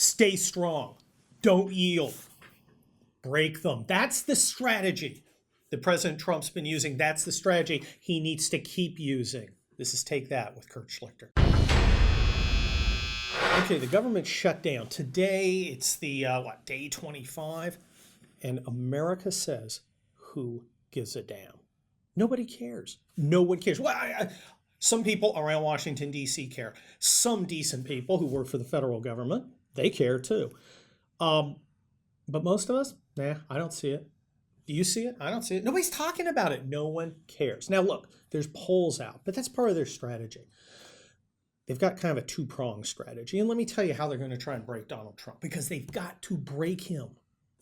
Stay strong. Don't yield. Break them. That's the strategy that President Trump's been using. That's the strategy he needs to keep using. This is Take That with Kurt Schlichter. Okay, the government shut down. Today, it's the, day 25? And America says, who gives a damn? Nobody cares. No one cares. Well, some people around Washington, D.C. care. Some decent people who work for the federal government, they care too. But most of us, I don't see it. Do you see it? I don't see it. Nobody's talking about it. No one cares. Now, look, there's polls out, but that's part of their strategy. They've got kind of a two-pronged strategy. And let me tell you how they're going to try and break Donald Trump, because they've got to break him,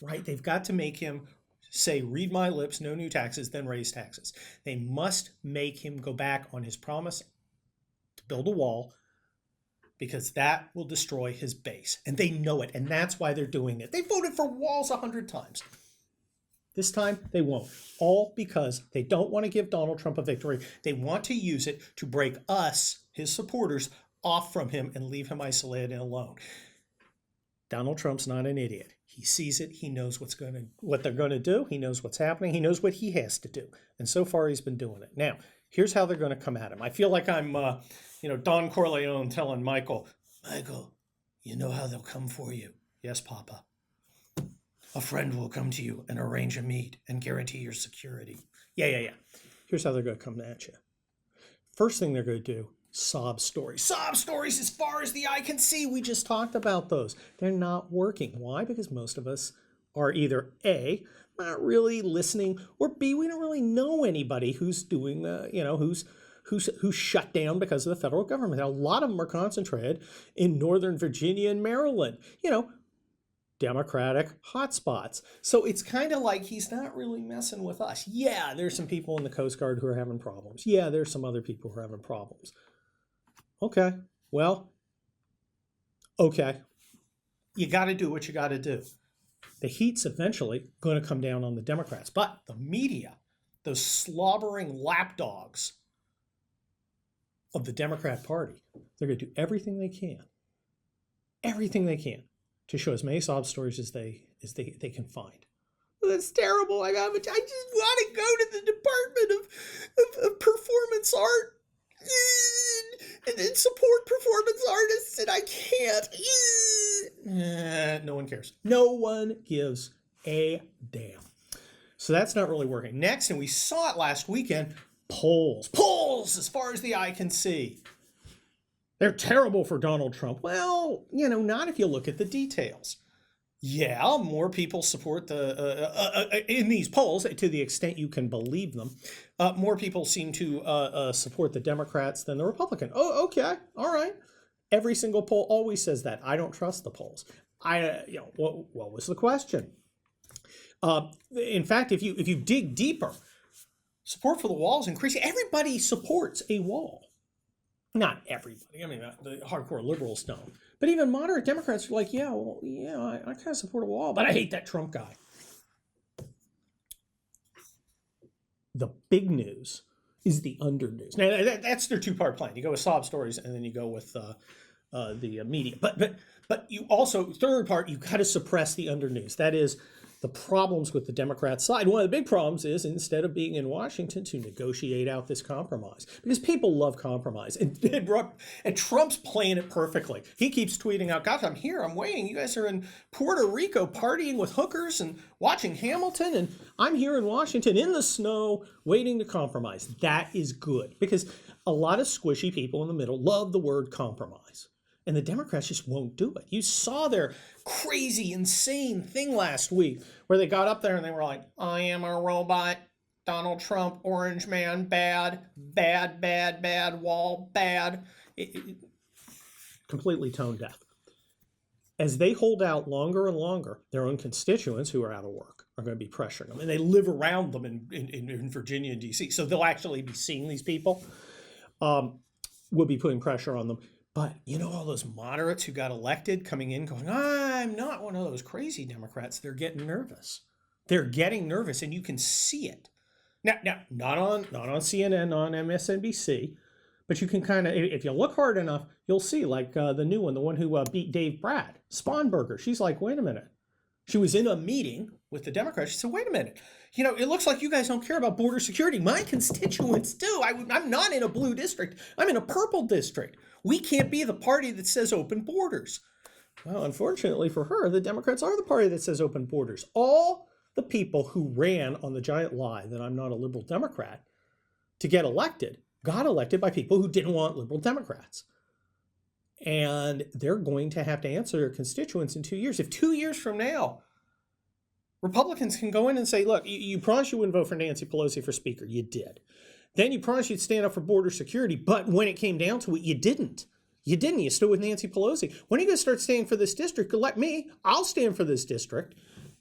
right? They've got to make him say, read my lips, no new taxes, then raise taxes. They must make him go back on his promise to build a wall, because that will destroy his base. And they know it, and that's why they're doing it. They voted for walls 100 times. This time, they won't. All because they don't want to give Donald Trump a victory. They want to use it to break us, his supporters, off from him and leave him isolated and alone. Donald Trump's not an idiot. He sees it. He knows what they're going to do. He knows what's happening. He knows what he has to do. And so far, he's been doing it. Now, here's how they're going to come at him. I feel like I'm, Don Corleone telling Michael, you know how they'll come for you. Yes, Papa. A friend will come to you and arrange a meet and guarantee your security. Yeah. Here's how they're going to come at you. First thing they're going to do, sob stories. Sob stories as far as the eye can see. We just talked about those. They're not working. Why? Because most of us are either A, not really listening, or B, we don't really know anybody who's doing who's shut down because of the federal government. Now, a lot of them are concentrated in Northern Virginia and Maryland, Democratic hotspots. So it's kind of like he's not really messing with us. Yeah, there's some people in the Coast Guard who are having problems. Yeah, there's some other people who are having problems. Okay, you got to do what you got to do. The heat's eventually going to come down on the Democrats, but the media, those slobbering lapdogs of the Democrat Party, they're going to do everything they can to show as many sob stories as they can find. Well, that's terrible. I just want to go to the Department of Performance Art and support performance artists, and I can't. No one cares. No one gives a damn. So that's not really working. Next, and we saw it last weekend, polls as far as the eye can see. They're terrible for Donald Trump. Well, not if you look at the details. Yeah, more people support in these polls, to the extent you can believe them, more people seem to support the Democrats than the Republican. Oh, okay, all right. Every single poll always says that. I don't trust the polls. What was the question? In fact, if you dig deeper, support for the wall is increasing. Everybody supports a wall. Not everybody. I mean, the hardcore liberals don't. But even moderate Democrats are like, I kind of support a wall, but I hate that Trump guy. The big news is the under news. Now, that's their two-part plan. You go with sob stories, and then you go with the media. But you also, third part, you got to suppress the under news. That is the problems with the Democrat side. One of the big problems is, instead of being in Washington, to negotiate out this compromise, because people love compromise, and Trump's playing it perfectly. He keeps tweeting out, "Gosh, I'm here, I'm waiting. You guys are in Puerto Rico partying with hookers and watching Hamilton, and I'm here in Washington in the snow waiting to compromise." That is good, because a lot of squishy people in the middle love the word compromise. And the Democrats just won't do it. You saw their crazy, insane thing last week where they got up there and they were like, "I am a robot, Donald Trump, orange man, bad, wall, bad." Completely tone deaf. As they hold out longer and longer, their own constituents who are out of work are going to be pressuring them. And they live around them in Virginia and D.C. So they'll actually be seeing these people. Will be putting pressure on them. But all those moderates who got elected coming in going, "I'm not one of those crazy Democrats," they're getting nervous. And you can see it. Now, not on CNN, on MSNBC, But you can kind of, if you look hard enough, you'll see like the new one, the one who beat Dave Brad, Sponberger. She's like, wait a minute. She was in a meeting with the Democrats. She said, wait a minute. You know, it looks like you guys don't care about border security. My constituents do. I'm not in a blue district. I'm in a purple district. We can't be the party that says open borders. Well, unfortunately for her, the Democrats are the party that says open borders. All the people who ran on the giant lie that I'm not a liberal Democrat to get elected got elected by people who didn't want liberal Democrats. And they're going to have to answer their constituents in 2 years. If 2 years from now, Republicans can go in and say, look, you promised you wouldn't vote for Nancy Pelosi for Speaker. You did. Then you promised you'd stand up for border security. But when it came down to it, you didn't. You didn't. You stood with Nancy Pelosi. When are you going to start standing for this district? Let me. I'll stand for this district.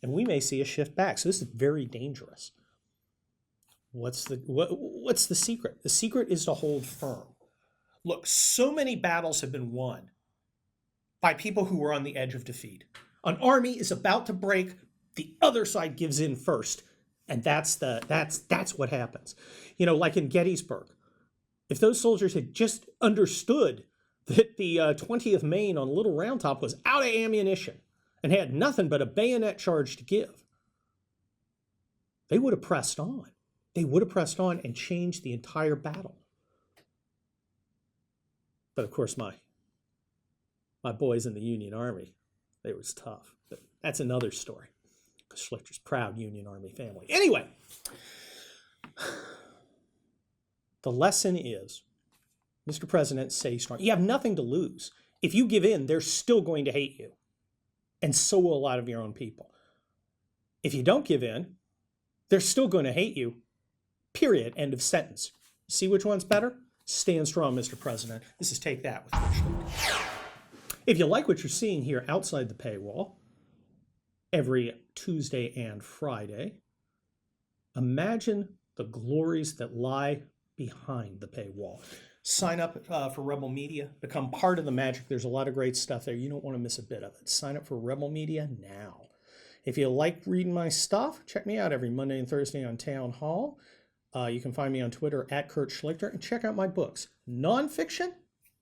And we may see a shift back. So this is very dangerous. What's the secret? The secret is to hold firm. Look, so many battles have been won by people who were on the edge of defeat. An army is about to break, the other side gives in first, and that's what happens. You know, like in Gettysburg, if those soldiers had just understood that the 20th Maine on Little Round Top was out of ammunition and had nothing but a bayonet charge to give, they would have pressed on. They would have pressed on and changed the entire battle. But of course, my boys in the Union Army, they was tough. But that's another story. Schlichter's proud Union Army family. Anyway, the lesson is, Mr. President, stay strong. You have nothing to lose. If you give in, they're still going to hate you. And so will a lot of your own people. If you don't give in, they're still going to hate you. Period. End of sentence. See which one's better? Stand strong, Mr. President. This is Take That with Schlichter. If you like what you're seeing here outside the paywall, every Tuesday and Friday, imagine the glories that lie behind the paywall. Sign up for Rebel Media. Become part of the magic. There's a lot of great stuff there. You don't want to miss a bit of it. Sign up for Rebel Media now. If you like reading my stuff, check me out every Monday and Thursday on Town Hall. You can find me on Twitter at Kurt Schlichter, and check out my books. Nonfiction,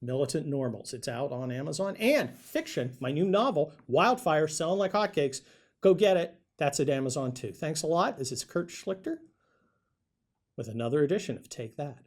Militant Normals. It's out on Amazon. And fiction, my new novel, Wildfire, selling like hotcakes. Go get it. That's at Amazon too. Thanks a lot. This is Kurt Schlichter with another edition of Take That.